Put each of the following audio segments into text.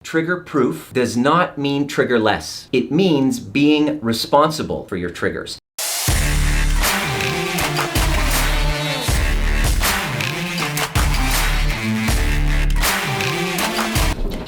Trigger proof does not mean triggerless. It means being responsible for your triggers.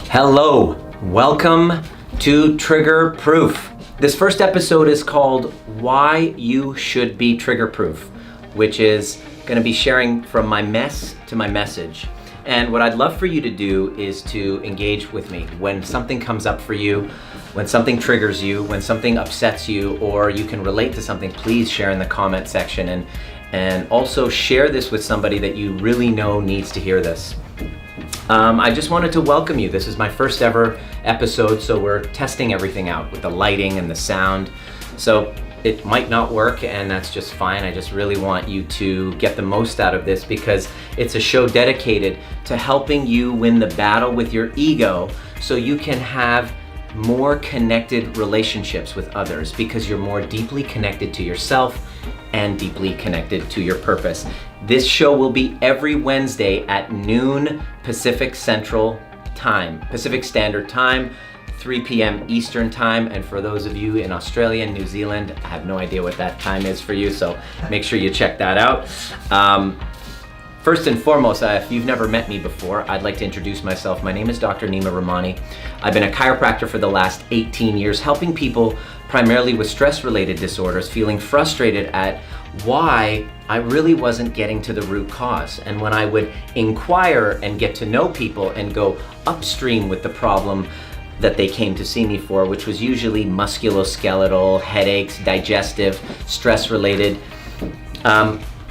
Hello, welcome to Trigger Proof. This first episode is called Why You Should Be Trigger Proof, which is going to be sharing from my mess to my message. And what I'd love for you to do is to engage with me when something comes up for you, when something triggers you, when something upsets you, or you can relate to something. Please share in the comment section and also share this with somebody that you really know needs to hear this. I just wanted to welcome you. This is my first ever episode, so we're testing everything out with the lighting and the sound. So it might not work, and that's just fine. I just really want you to get the most out of this because it's a show dedicated to helping you win the battle with your ego so you can have more connected relationships with others because you're more deeply connected to yourself and deeply connected to your purpose. This show will be every Wednesday at noon Pacific Standard Time, 3 p.m. Eastern Time. And for those of you in Australia and New Zealand, I have no idea what that time is for you, so make sure you check that out. First and foremost, if you've never met me before, I'd like to introduce myself. My name is Dr. Nima Rahmany. I've been a chiropractor for the last 18 years, helping people primarily with stress-related disorders, feeling frustrated at why I really wasn't getting to the root cause. And when I would inquire and get to know people and go upstream with the problem that they came to see me for, which was usually musculoskeletal, headaches, digestive, stress-related,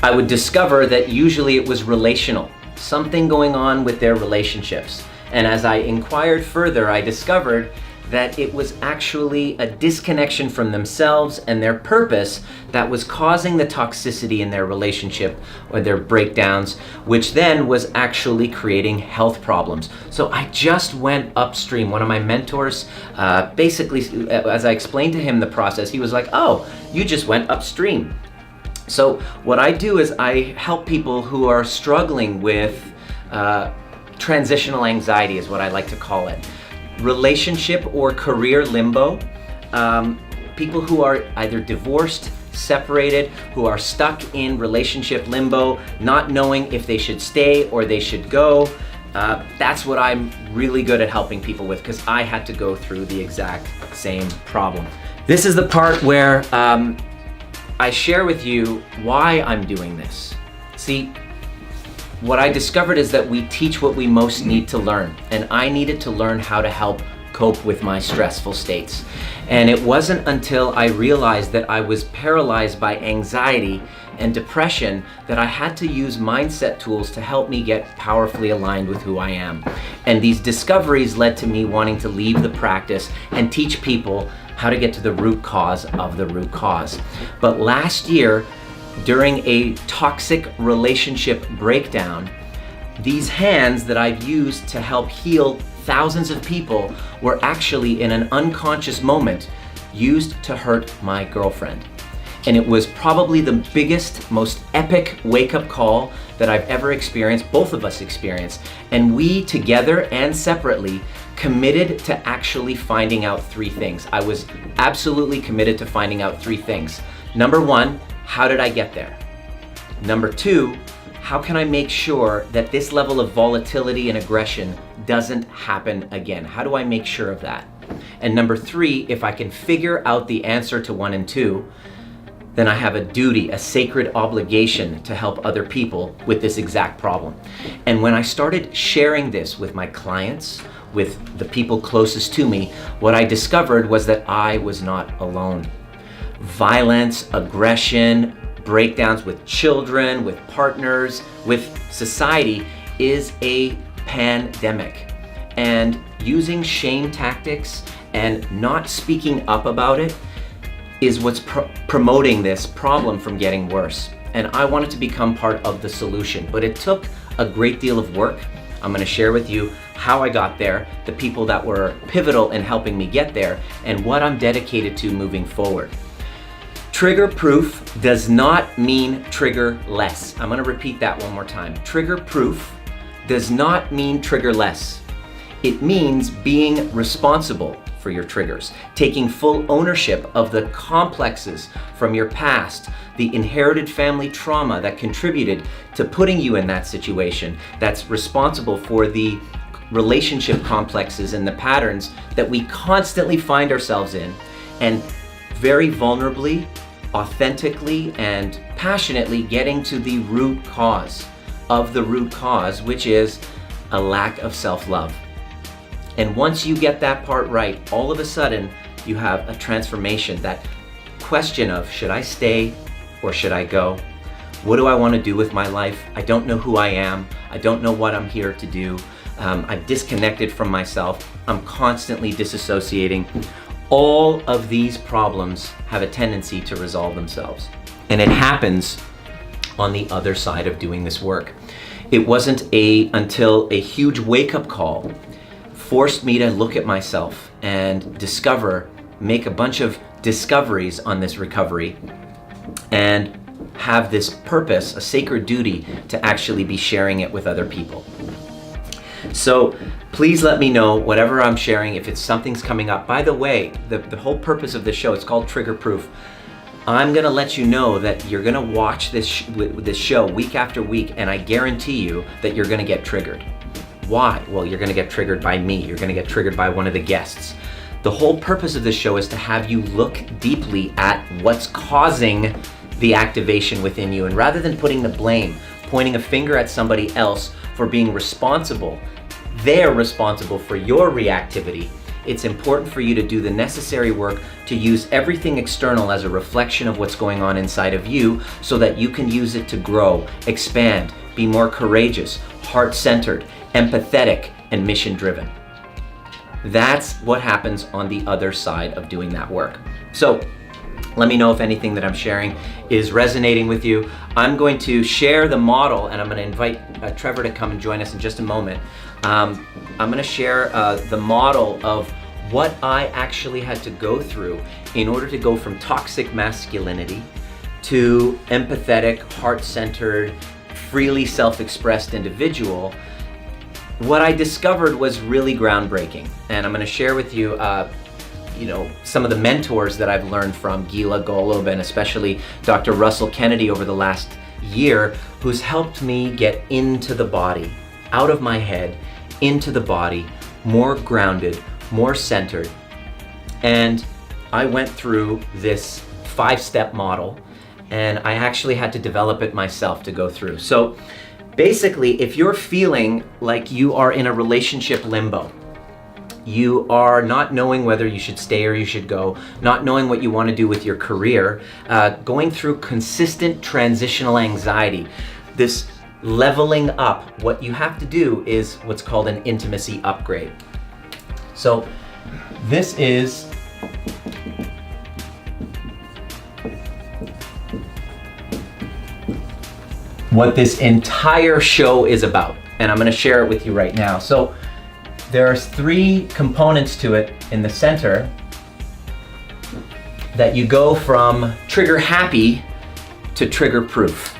I would discover that usually it was relational, something going on with their relationships. And as I inquired further, I discovered that it was actually a disconnection from themselves and their purpose that was causing the toxicity in their relationship or their breakdowns, which then was actually creating health problems. So I just went upstream. One of my mentors, basically, as I explained to him the process, he was like, "Oh, you just went upstream." So what I do is I help people who are struggling with transitional anxiety is what I like to call it. Relationship or career limbo, people who are either divorced, separated, who are stuck in relationship limbo, not knowing if they should stay or they should go. That's what I'm really good at helping people with because I had to go through the exact same problem. This is the part where I share with you why I'm doing this. See, what I discovered is that we teach what we most need to learn, and I needed to learn how to help cope with my stressful states. And it wasn't until I realized that I was paralyzed by anxiety and depression that I had to use mindset tools to help me get powerfully aligned with who I am. And these discoveries led to me wanting to leave the practice and teach people how to get to the root cause of the root cause. But last year, during a toxic relationship breakdown, these hands that I've used to help heal thousands of people were actually in an unconscious moment used to hurt my girlfriend. And it was probably the biggest, most epic wake-up call that I've ever experienced, both of us experienced. And we together and separately committed to actually finding out three things. I was absolutely committed to finding out three things. Number one, how did I get there? Number two, how can I make sure that this level of volatility and aggression doesn't happen again? How do I make sure of that? And number three, if I can figure out the answer to 1 and 2, then I have a duty, a sacred obligation to help other people with this exact problem. And when I started sharing this with my clients, with the people closest to me, what I discovered was that I was not alone. Violence, aggression, breakdowns with children, with partners, with society is a pandemic. And using shame tactics and not speaking up about it is what's promoting this problem from getting worse. And I wanted to become part of the solution, but it took a great deal of work. I'm gonna share with you how I got there, the people that were pivotal in helping me get there, and what I'm dedicated to moving forward. Trigger proof does not mean trigger less. I'm gonna repeat that one more time. Trigger proof does not mean trigger less. It means being responsible for your triggers, taking full ownership of the complexes from your past, the inherited family trauma that contributed to putting you in that situation, that's responsible for the relationship complexes and the patterns that we constantly find ourselves in, and very vulnerably, authentically, and passionately getting to the root cause of the root cause, which is a lack of self-love. And once you get that part right, all of a sudden you have a transformation. That question of, should I stay or should I go? What do I want to do with my life? I don't know who I am. I don't know what I'm here to do. I'm disconnected from myself. I'm constantly disassociating. All of these problems have a tendency to resolve themselves. And it happens on the other side of doing this work. It wasn't until a huge wake-up call forced me to look at myself and make a bunch of discoveries on this recovery, and have this purpose, a sacred duty, to actually be sharing it with other people. So please let me know whatever I'm sharing, if it's something's coming up. By the way, the whole purpose of this show, it's called Trigger Proof. I'm gonna let you know that you're gonna watch this show week after week, and I guarantee you that you're gonna get triggered. Why? Well, you're gonna get triggered by me. You're gonna get triggered by one of the guests. The whole purpose of this show is to have you look deeply at what's causing the activation within you. And rather than putting the blame, pointing a finger at somebody else for being responsible, they're responsible for your reactivity. It's important for you to do the necessary work to use everything external as a reflection of what's going on inside of you, so that you can use it to grow, expand, be more courageous, heart-centered, empathetic, and mission-driven. That's what happens on the other side of doing that work. So let me know if anything that I'm sharing is resonating with you. I'm going to share the model, and I'm going to invite Trevor to come and join us in just a moment. I'm going to share the model of what I actually had to go through in order to go from toxic masculinity to empathetic, heart-centered, freely self-expressed individual. What I discovered was really groundbreaking, and I'm going to share with you, some of the mentors that I've learned from, Gila Golob, and especially Dr. Russell Kennedy over the last year, who's helped me get into the body, out of my head, into the body, more grounded, more centered. And I went through this 5-step model, and I actually had to develop it myself to go through. So basically, if you're feeling like you are in a relationship limbo, you are not knowing whether you should stay or you should go, not knowing what you want to do with your career, going through consistent transitional anxiety, this leveling up, what you have to do is what's called an intimacy upgrade. So this is what this entire show is about, and I'm going to share it with you right now. So there are 3 components to it in the center, that you go from trigger happy to trigger proof,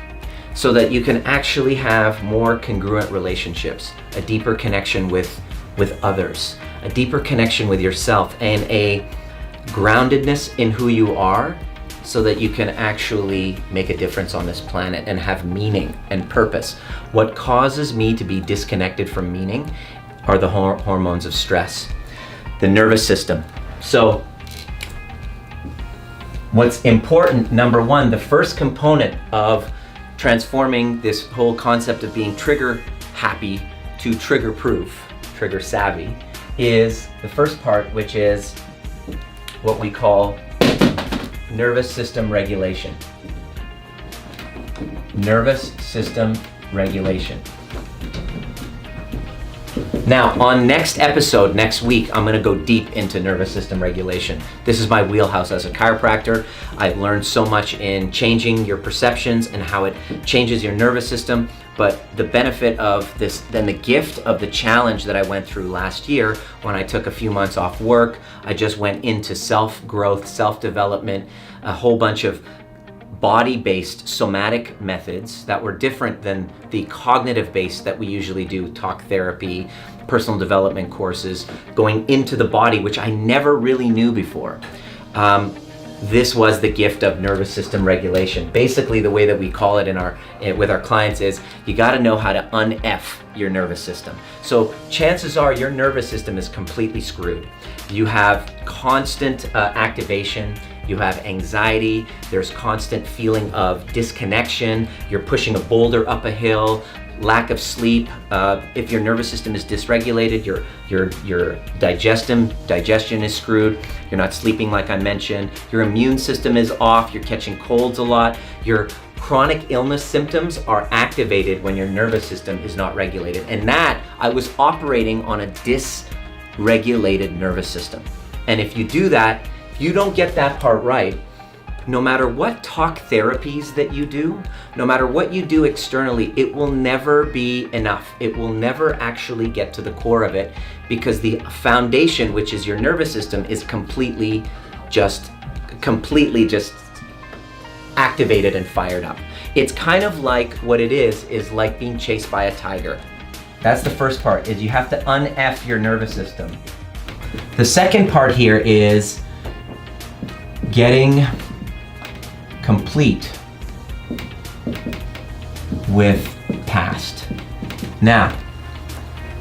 so that you can actually have more congruent relationships, a deeper connection with others, a deeper connection with yourself, and a groundedness in who you are, so that you can actually make a difference on this planet and have meaning and purpose. What causes me to be disconnected from meaning are the hormones of stress, the nervous system. So what's important, number 1, the first component of transforming this whole concept of being trigger happy to trigger proof, trigger savvy, is the first part, which is what we call nervous system regulation. Nervous system regulation. Now, on next episode, next week, I'm going to go deep into nervous system regulation. This is my wheelhouse as a chiropractor. I've learned so much in changing your perceptions and how it changes your nervous system. But the benefit of this, then the gift of the challenge that I went through last year when I took a few months off work, I just went into self-growth, self-development, a whole bunch of body-based somatic methods that were different than the cognitive-based that we usually do, talk therapy, personal development courses, going into the body, which I never really knew before. This was the gift of nervous system regulation. Basically, the way that we call it with our clients is you got to know how to un-F your nervous system. So chances are your nervous system is completely screwed. You have constant activation. You have anxiety. There's constant feeling of disconnection. You're pushing a boulder up a hill. Lack of sleep. If your nervous system is dysregulated, your digestion is screwed. You're not sleeping like I mentioned. Your immune system is off. You're catching colds a lot. Your chronic illness symptoms are activated when your nervous system is not regulated. And that, I was operating on a dysregulated nervous system. And if you do that, if you don't get that part right, no matter what talk therapies that you do, no matter what you do externally, it will never be enough. It will never actually get to the core of it, because the foundation, which is your nervous system, is completely just activated and fired up. It's kind of like what it is like being chased by a tiger. That's the first part, is you have to un-F your nervous system. The second part here is getting complete with past. Now,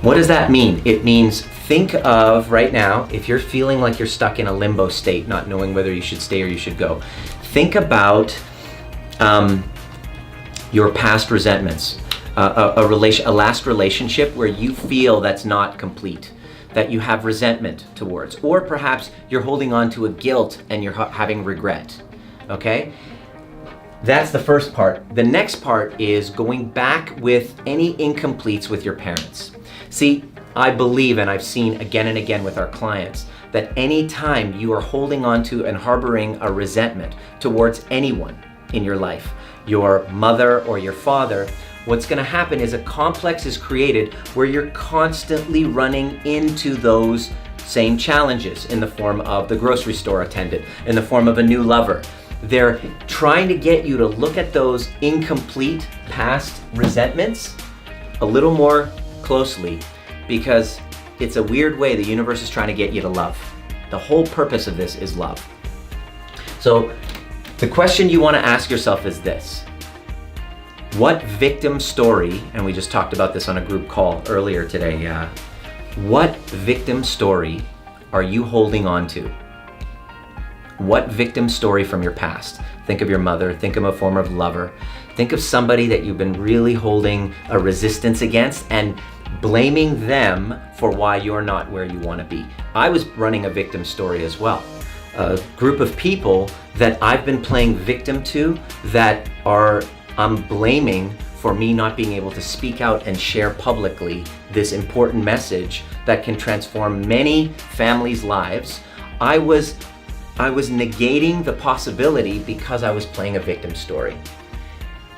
what does that mean? It means, think of right now, if you're feeling like you're stuck in a limbo state, not knowing whether you should stay or you should go, think about your past resentments, a last relationship where you feel that's not complete, that you have resentment towards, or perhaps you're holding on to a guilt and you're having regret, okay? That's the first part. The next part is going back with any incompletes with your parents. See, I believe, and I've seen again and again with our clients, that any time you are holding on to and harboring a resentment towards anyone in your life, your mother or your father, what's going to happen is a complex is created where you're constantly running into those same challenges in the form of the grocery store attendant, in the form of a new lover. They're trying to get you to look at those incomplete past resentments a little more closely, because it's a weird way the universe is trying to get you to love. The whole purpose of this is love. So the question you want to ask yourself is this: what victim story, and we just talked about this on a group call earlier today, what victim story are you holding on to? What victim story from your past? Think of your mother, think of a former lover, think of somebody that you've been really holding a resistance against and blaming them for why you're not where you want to be. I was running a victim story as well. A group of people that I've been playing victim to that I'm blaming for me not being able to speak out and share publicly this important message that can transform many families' lives. I was negating the possibility because I was playing a victim story.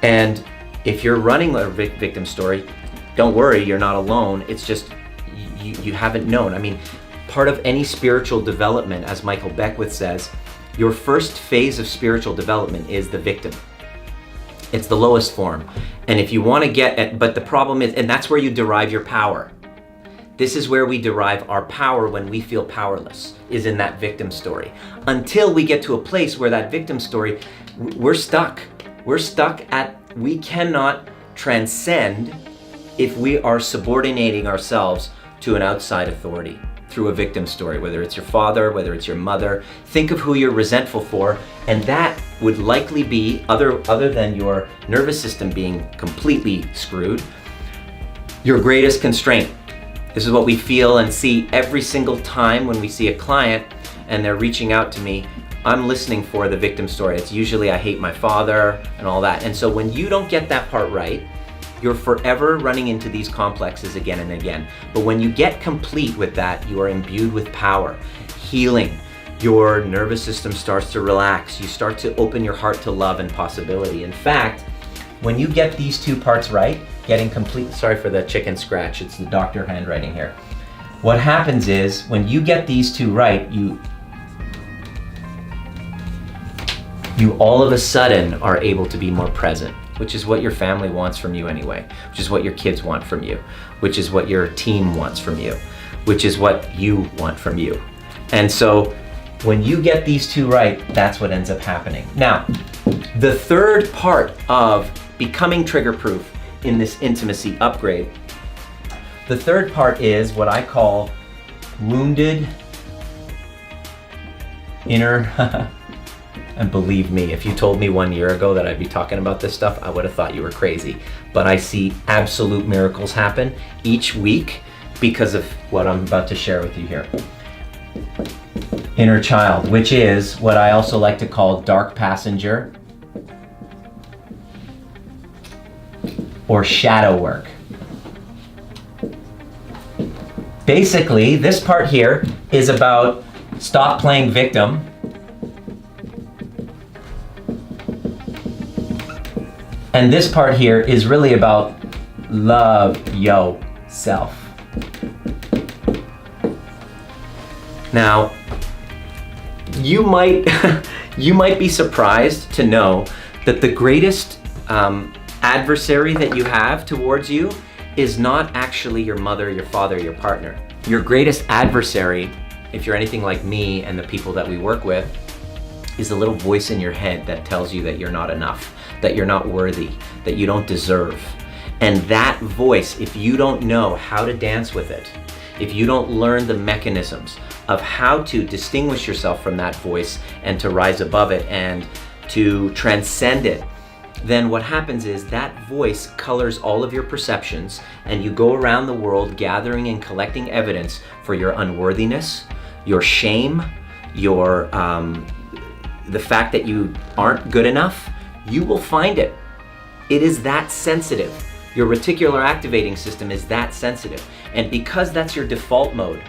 And if you're running a victim story, don't worry, you're not alone. It's just you haven't known. I mean, part of any spiritual development, as Michael Beckwith says, your first phase of spiritual development is the victim. It's the lowest form. And if you want to get at, but the problem is, and that's where you derive your power. This is where we derive our power when we feel powerless, is in that victim story. Until we get to a place where that victim story, we're stuck. We cannot transcend if we are subordinating ourselves to an outside authority through a victim story, whether it's your father, whether it's your mother. Think of who you're resentful for, and that would likely be, other than your nervous system being completely screwed, your greatest constraint. This is what we feel and see every single time when we see a client and they're reaching out to me. I'm listening for the victim story. It's usually I hate my father and all that. And so when you don't get that part right, you're forever running into these complexes again and again. But when you get complete with that, you are imbued with power, healing. Your nervous system starts to relax. You start to open your heart to love and possibility. In fact, when you get these two parts right, getting complete, sorry for the chicken scratch, it's the doctor handwriting here. What happens is, when you get these two right, you all of a sudden are able to be more present. which is what your family wants from you anyway, which is what your kids want from you, which is what your team wants from you, which is what you want from you. And so when you get these two right, that's what ends up happening. Now, the third part of becoming trigger-proof in this intimacy upgrade, the third part is what I call wounded inner, and believe me, if you told me 1 year ago that I'd be talking about this stuff, I would have thought you were crazy. But I see absolute miracles happen each week because of what I'm about to share with you here. Inner child, which is what I also like to call dark passenger or shadow work. Basically, this part here is about stop playing victim and this part here is really about love yourself. Now, you might be surprised to know that the greatest adversary that you have towards you is not actually your mother, your father, your partner. Your greatest adversary, if you're anything like me and the people that we work with, is a little voice in your head that tells you that you're not enough, that you're not worthy, that you don't deserve. And that voice, if you don't know how to dance with it, if you don't learn the mechanisms of how to distinguish yourself from that voice and to rise above it and to transcend it, then what happens is that voice colors all of your perceptions and you go around the world gathering and collecting evidence for your unworthiness, your shame, your the fact that you aren't good enough. You will find it. It is that sensitive. Your reticular activating system is that sensitive. And because that's your default mode,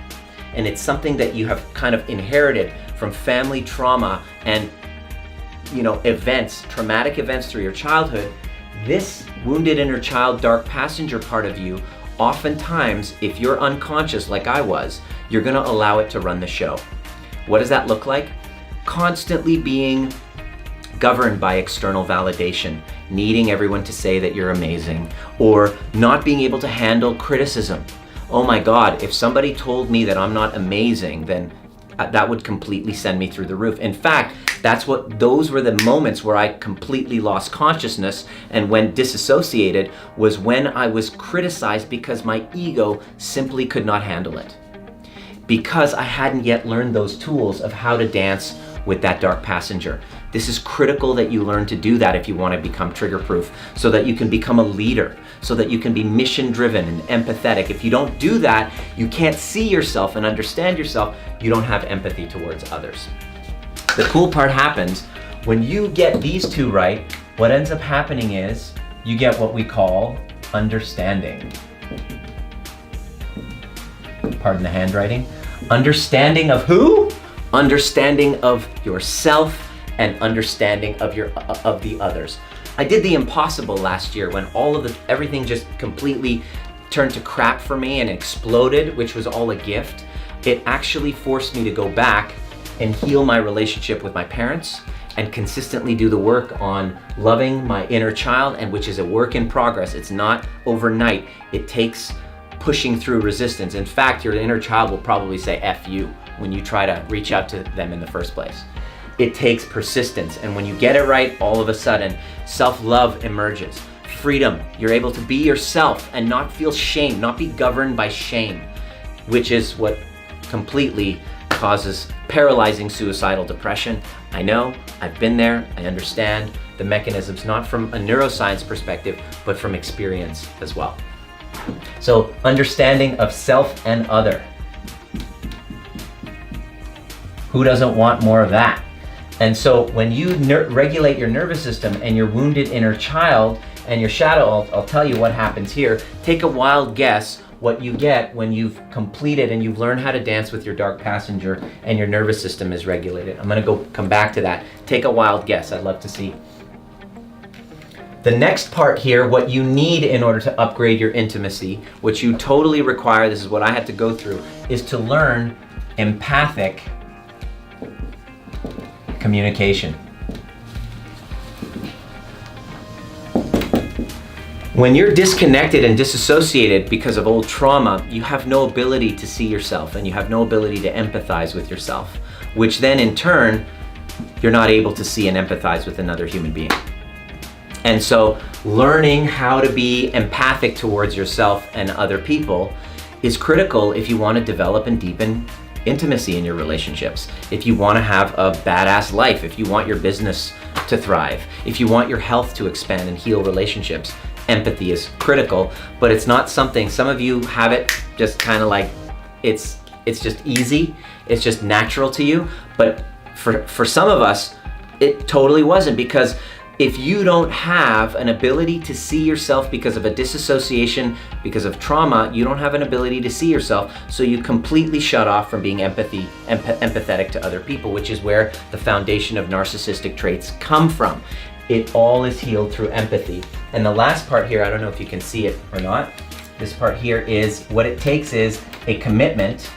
and it's something that you have kind of inherited from family trauma and events, traumatic events through your childhood, this wounded inner child, dark passenger part of you, oftentimes, if you're unconscious like I was, you're gonna allow it to run the show. What does that look like? Constantly being governed by external validation, needing everyone to say that you're amazing, or not being able to handle criticism. Oh my God, if somebody told me that I'm not amazing, then that would completely send me through the roof. In fact, those were the moments where I completely lost consciousness and when disassociated was when I was criticized because my ego simply could not handle it. Because I hadn't yet learned those tools of how to dance with that dark passenger. This is critical that you learn to do that if you want to become trigger-proof, so that you can become a leader, so that you can be mission-driven and empathetic. If you don't do that, you can't see yourself and understand yourself. You don't have empathy towards others. The cool part happens when you get these two right. What ends up happening is you get what we call understanding. Pardon the handwriting. Understanding of who? Understanding of yourself and understanding of the others. I did the impossible last year when everything just completely turned to crap for me and exploded, which was all a gift. It actually forced me to go back and heal my relationship with my parents and consistently do the work on loving my inner child, and which is a work in progress. It's not overnight. It takes pushing through resistance. In fact, your inner child will probably say F you when you try to reach out to them in the first place. It takes persistence, and when you get it right, all of a sudden, self-love emerges. Freedom, you're able to be yourself and not feel shame, not be governed by shame, which is what completely causes paralyzing suicidal depression. I know, I've been there, I understand the mechanisms, not from a neuroscience perspective, but from experience as well. So, understanding of self and other. Who doesn't want more of that? And so when you regulate your nervous system and your wounded inner child and your shadow, I'll tell you what happens here. Take a wild guess what you get when you've completed and you've learned how to dance with your dark passenger and your nervous system is regulated. I'm gonna come back to that. Take a wild guess, I'd love to see. The next part here, what you need in order to upgrade your intimacy, which you totally require, this is what I had to go through, is to learn empathic communication. When you're disconnected and disassociated because of old trauma, you have no ability to see yourself and you have no ability to empathize with yourself, which then in turn, you're not able to see and empathize with another human being. And so learning how to be empathic towards yourself and other people is critical if you want to develop and deepen intimacy in your relationships, if you want to have a badass life, if you want your business to thrive, if you want your health to expand and heal relationships. Empathy is critical, but it's not something, some of you have it just kind of like, it's just easy, it's just natural to you, but for some of us, it totally wasn't, because if you don't have an ability to see yourself because of a disassociation, because of trauma, you don't have an ability to see yourself, so you completely shut off from being empathetic to other people, which is where the foundation of narcissistic traits come from. It all is healed through empathy. And the last part here, I don't know if you can see it or not, this part here is, what it takes is a commitment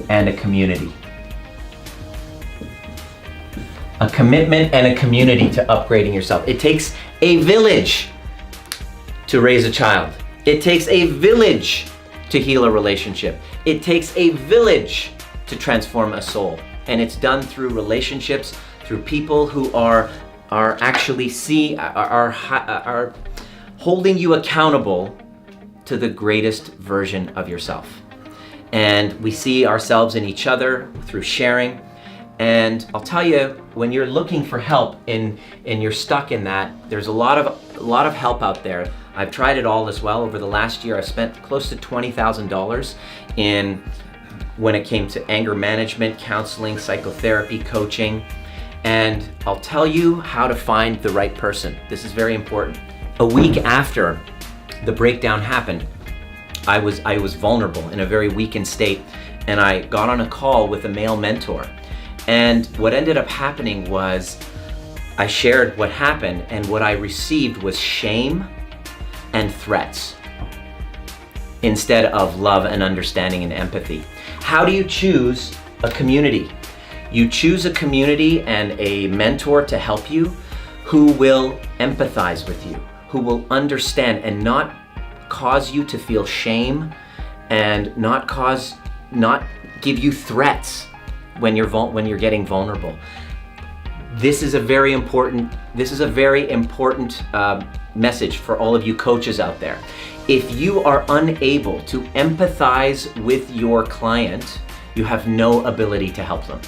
and a community. A commitment and a community to upgrading yourself. It takes a village to raise a child. It takes a village to heal a relationship. It takes a village to transform a soul. And it's done through relationships, through people who are actually are holding you accountable to the greatest version of yourself. And we see ourselves in each other through sharing. And I'll tell you, when you're looking for help and you're stuck in that, there's a lot of help out there. I've tried it all as well. Over the last year, I spent close to $20,000 in when it came to anger management, counseling, psychotherapy, coaching. And I'll tell you how to find the right person. This is very important. A week after the breakdown happened, I was vulnerable in a very weakened state, and I got on a call with a male mentor. And what ended up happening was I shared what happened, and what I received was shame and threats instead of love and understanding and empathy. How do you choose a community? You choose a community and a mentor to help you who will empathize with you, who will understand and not cause you to feel shame and not give you threats when you're getting vulnerable. This is a very important message for all of you coaches out there. If you are unable to empathize with your client, you have no ability to help them.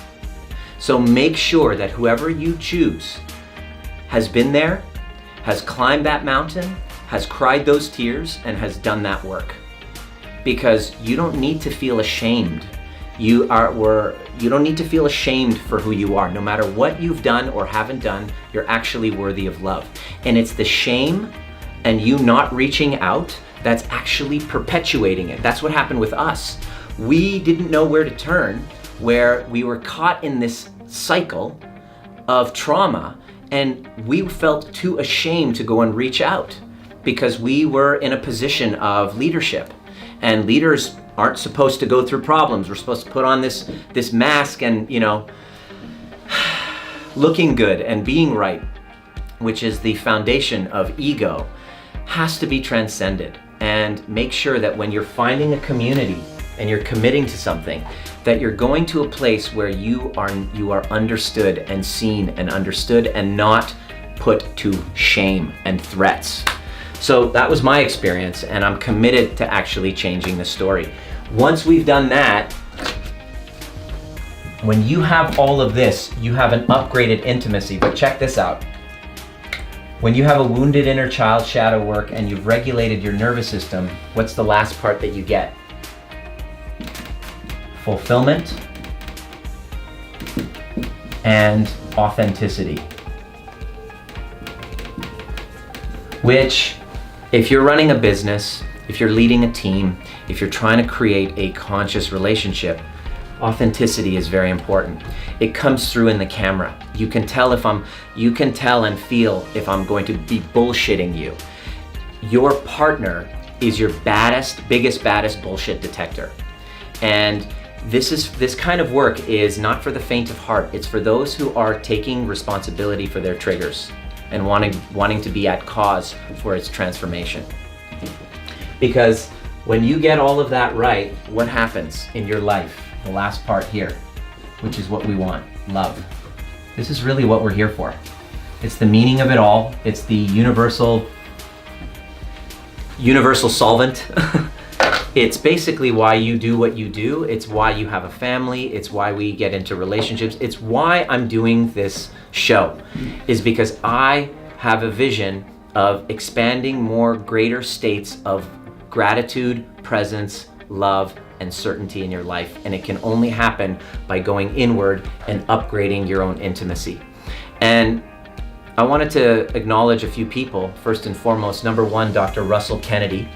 So make sure that whoever you choose has been there, has climbed that mountain, has cried those tears, and has done that work. Because you don't need to feel ashamed. You don't need to feel ashamed for who you are. No matter what you've done or haven't done, you're actually worthy of love. And it's the shame and you not reaching out that's actually perpetuating it. That's what happened with us. We didn't know where to turn, where we were caught in this cycle of trauma, and we felt too ashamed to go and reach out because we were in a position of leadership, and leaders aren't supposed to go through problems. We're supposed to put on this mask and, looking good and being right, which is the foundation of ego, has to be transcended. And make sure that when you're finding a community and you're committing to something, that you're going to a place where you are understood and seen and understood and not put to shame and threats. So that was my experience, and I'm committed to actually changing the story. Once we've done that, when you have all of this, you have an upgraded intimacy. But check this out. When you have a wounded inner child shadow work and you've regulated your nervous system, what's the last part that you get? Fulfillment and authenticity. Which, if you're running a business, if you're leading a team, if you're trying to create a conscious relationship, authenticity is very important. It comes through in the camera. You can tell and feel if I'm going to be bullshitting you. Your partner is your biggest, baddest bullshit detector. And this kind of work is not for the faint of heart. It's for those who are taking responsibility for their triggers. and wanting to be at cause for its transformation. Because when you get all of that right, what happens in your life? The last part here, which is what we want, love. This is really what we're here for. It's the meaning of it all. It's the universal solvent. It's basically why you do what you do. It's why you have a family. It's why we get into relationships. It's why I'm doing this show, is because I have a vision of expanding more greater states of gratitude, presence, love, and certainty in your life. And it can only happen by going inward and upgrading your own intimacy. And I wanted to acknowledge a few people. First and foremost, number one, Dr. Russell Kennedy,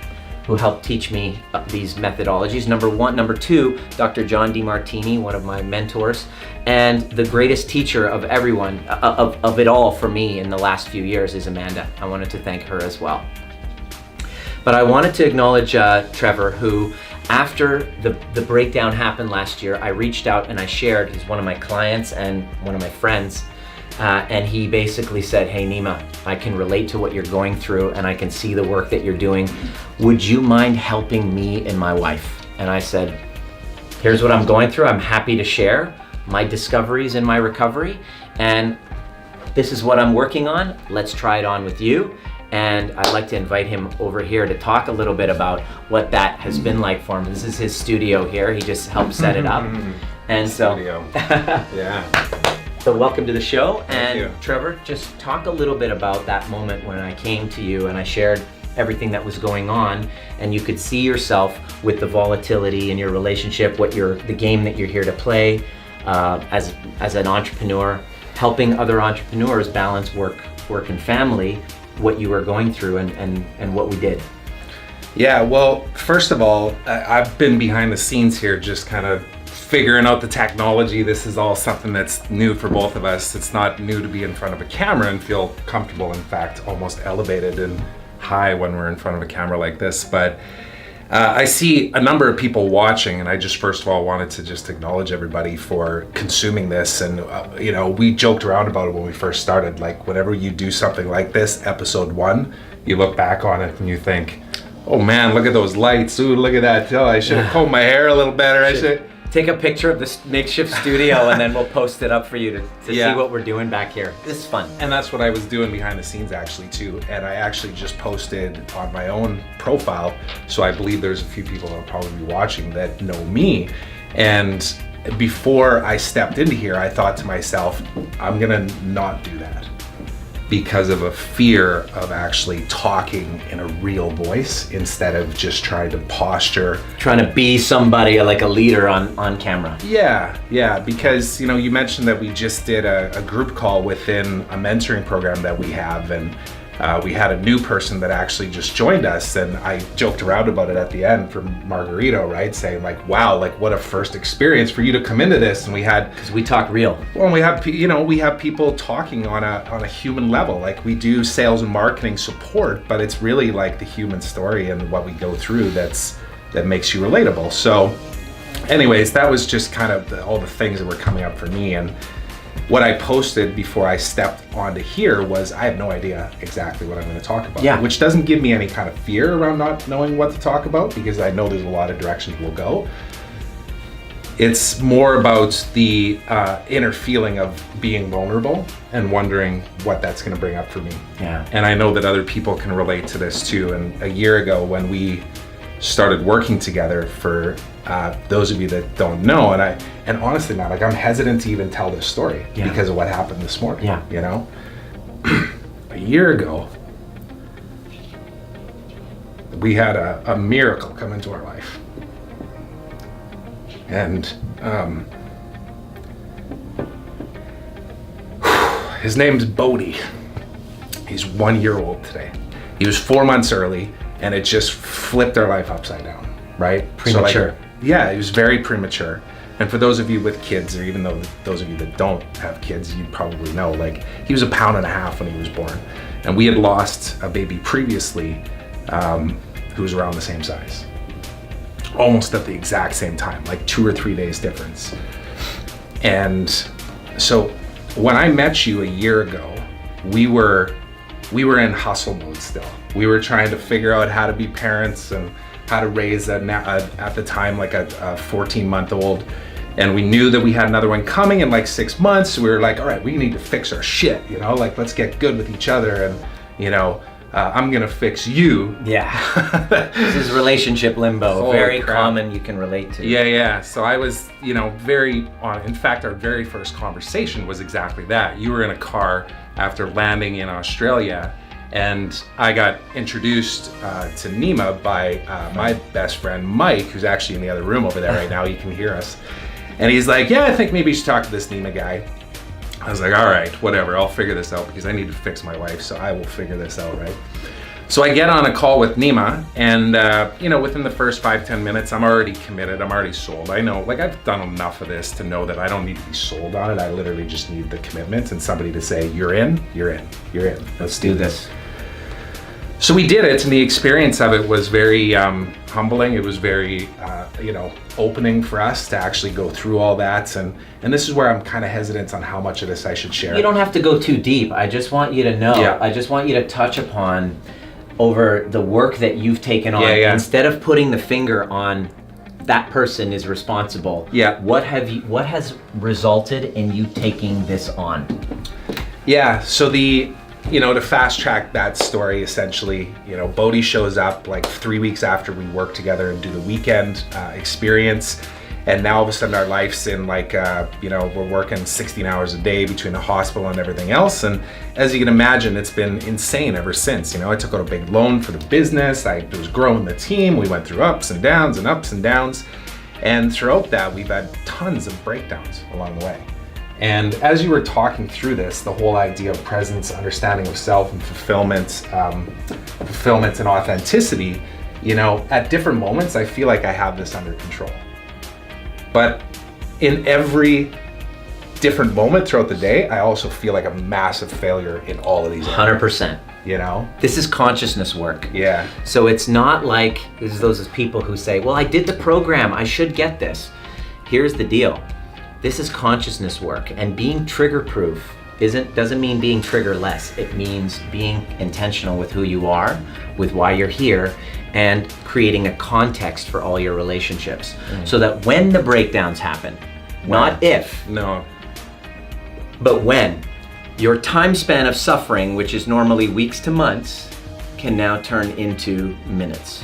who helped teach me these methodologies. Number two, Dr. John DeMartini, one of my mentors, and the greatest teacher of everyone, of it all for me in the last few years is Amanda. I wanted to thank her as well. But I wanted to acknowledge Trevor, who after the breakdown happened last year, I reached out and I shared. He's one of my clients and one of my friends. And he basically said, hey Nima, I can relate to what you're going through and I can see the work that you're doing. Would you mind helping me and my wife? And I said, here's what I'm going through. I'm happy to share my discoveries in my recovery. And this is what I'm working on. Let's try it on with you. And I'd like to invite him over here to talk a little bit about what that has been like for him. This is his studio here. He just helped set it up. And so, yeah. So welcome to the show. Thank you. Trevor, just talk a little bit about that moment when I came to you and I shared everything that was going on, and you could see yourself with the volatility in your relationship, the game that you're here to play as an entrepreneur, helping other entrepreneurs balance work and family, what you were going through and what we did. Yeah, well, first of all, I've been behind the scenes here just kind of figuring out the technology. This is all something that's new for both of us. It's not new to be in front of a camera and feel comfortable, in fact, almost elevated and high when we're in front of a camera like this. But I see a number of people watching, and I just first of all wanted to just acknowledge everybody for consuming this. And we joked around about it when we first started, like whenever you do something like this, episode 1, you look back on it and you think, oh man, look at those lights. Ooh, look at that. Oh, I should have combed my hair a little better. I should take a picture of this makeshift studio and then we'll post it up for you to see what we're doing back here. This is fun. And that's what I was doing behind the scenes actually too. And I actually just posted on my own profile. So I believe there's a few people that will probably be watching that know me. And before I stepped into here, I thought to myself, I'm gonna not do that, because of a fear of actually talking in a real voice instead of just trying to posture. Trying to be somebody, like a leader on camera. Yeah, because you mentioned that we just did a group call within a mentoring program that we have, and we had a new person that actually just joined us, and I joked around about it at the end from Margarito, right? Saying like, wow, like what a first experience for you to come into this. And we had, because we talk real. Well, we have people talking on a human level. Like we do sales and marketing support, but it's really like the human story and what we go through that makes you relatable. So anyways, that was just kind of all the things that were coming up for me. And what I posted before I stepped onto here was, I have no idea exactly what I'm going to talk about. Yeah. Which doesn't give me any kind of fear around not knowing what to talk about, because I know there's a lot of directions we'll go. It's more about the inner feeling of being vulnerable and wondering what that's going to bring up for me. Yeah. And I know that other people can relate to this too. And a year ago when we started working together, for those of you that don't know, and honestly, man, like I'm hesitant to even tell this story because of what happened this morning. Yeah. A year ago, we had a miracle come into our life. And his name's Bodhi. He's 1 year old today. He was 4 months early, and it just flipped our life upside down, right? Premature. So yeah, it was very premature. And for those of you with kids, or even though those of you that don't have kids, you probably know, like he was 1.5 pounds when he was born. And we had lost a baby previously who was around the same size. Almost at the exact same time, like 2 or 3 days difference. And so when I met you a year ago, we were we were in hustle mode still. We were trying to figure out how to be parents and how to raise at the time like a 14-month-old. And we knew that we had another one coming in like 6 months. So we were like, all right, we need to fix our shit, you know, like let's get good with each other. And, you know, I'm gonna fix you. Yeah. This is relationship limbo. Holy Very crap. common, you can relate to. Yeah. So I was, you know, in fact, our very first conversation was exactly that. You were in a car after landing in Australia, and I got introduced to Nima by my best friend, Mike, who's actually in the other room over there right now. He can hear us. And he's like, yeah, I think maybe you should talk to this Nima guy. I was like, all right, whatever, I'll figure this out because I need to fix my wife, so I will figure this out, right? So I get on a call with Nima, and you know, within the first 5-10 minutes, I'm already committed, I'm already sold. I know, like I've done enough of this to know that I don't need to be sold on it. I literally just need the commitment and somebody to say, you're in, you're in, you're in. Let's do this. So we did it, and the experience of it was very humbling. It was very, you know, opening for us to actually go through all that. And this is where I'm kind of hesitant on how much of this I should share. You don't have to go too deep. I just want you to know. Yeah. I just want you to touch upon over the work that you've taken on. Yeah. Instead of putting the finger on that person is responsible. Yeah. What has resulted in you taking this on? Yeah. So you know, to fast track that story, essentially, you know, Bodhi shows up like 3 weeks after we work together and do the weekend experience. And now all of a sudden our life's in like, you know, we're working 16 hours a day between the hospital and everything else. And as you can imagine, it's been insane ever since. You know, I took out a big loan for the business. I was growing the team. We went through ups and downs and ups and downs. And throughout that, we've had tons of breakdowns along the way. And as you were talking through this, the whole idea of presence, understanding of self, and fulfillment and authenticity, you know, at different moments, I feel like I have this under control. But in every different moment throughout the day, I also feel like a massive failure in all of these areas. 100%. You know? This is consciousness work. Yeah. So it's not like there's those people who say, well, I did the program, I should get this. Here's the deal. This is consciousness work, and being trigger proof doesn't mean being triggerless. It means being intentional with who you are, with why you're here, and creating a context for all your relationships. So that when the breakdowns happen, not if, No. but when, your time span of suffering, which is normally weeks to months, can now turn into minutes.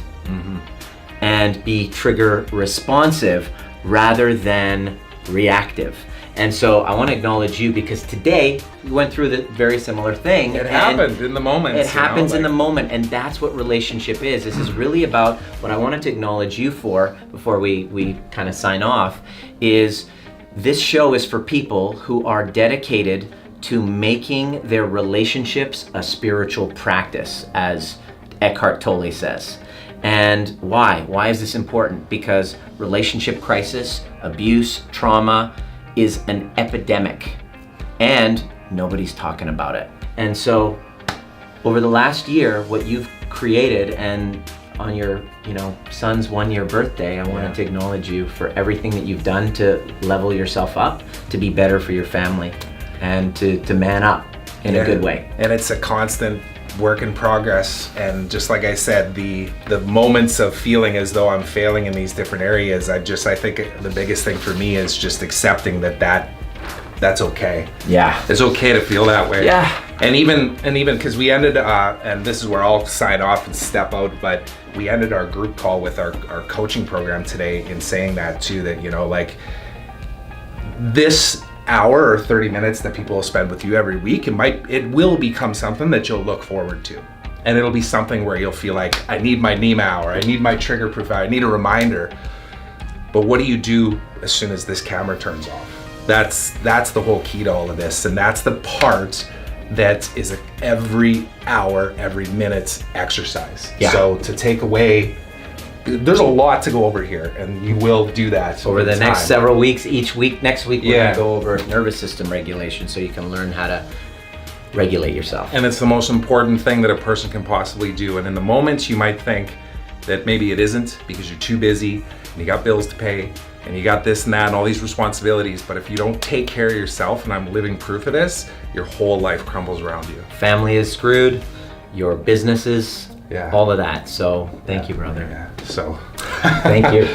And be trigger responsive rather than reactive. And so I want to acknowledge you because today we went through the very similar thing. It happened in the moment. It happens in the moment, and that's what relationship is. This is really about what I wanted to acknowledge you for before we kind of sign off is this show is for people who are dedicated to making their relationships a spiritual practice, as Eckhart Tolle says. And why? Why is this important? Because relationship crisis, abuse, trauma is an epidemic, and nobody's talking about it. And so over the last year, what you've created, and on your son's 1-year birthday, I wanted to acknowledge you for everything that you've done to level yourself up, to be better for your family, and to man up in a good way. And it's a constant work in progress, and just like I said, the moments of feeling as though I'm failing in these different areas, I think the biggest thing for me is just accepting that's okay. Yeah, it's okay to feel that way. Yeah. And even because we ended and this is where I'll sign off and step out, but we ended our group call with our coaching program today in saying that too, that like this hour or 30 minutes that people will spend with you every week, it will become something that you'll look forward to. And it'll be something where you'll feel like, I need my Nima hour, I need my trigger proof hour, I need a reminder. But what do you do as soon as this camera turns off? That's the whole key to all of this. And that's the part that is every hour, every minute exercise. Yeah. So to take away, there's a lot to go over here, and you will do that over the next several weeks. Next week we're gonna go over nervous system regulation, so you can learn how to regulate yourself. And it's the most important thing that a person can possibly do. And in the moments you might think that maybe it isn't because you're too busy and you got bills to pay, and you got this and that and all these responsibilities, but if you don't take care of yourself, and I'm living proof of this, your whole life crumbles around you. Family is screwed, your businesses, Yeah. all of that. So thank you, brother. Yeah. So Thank you.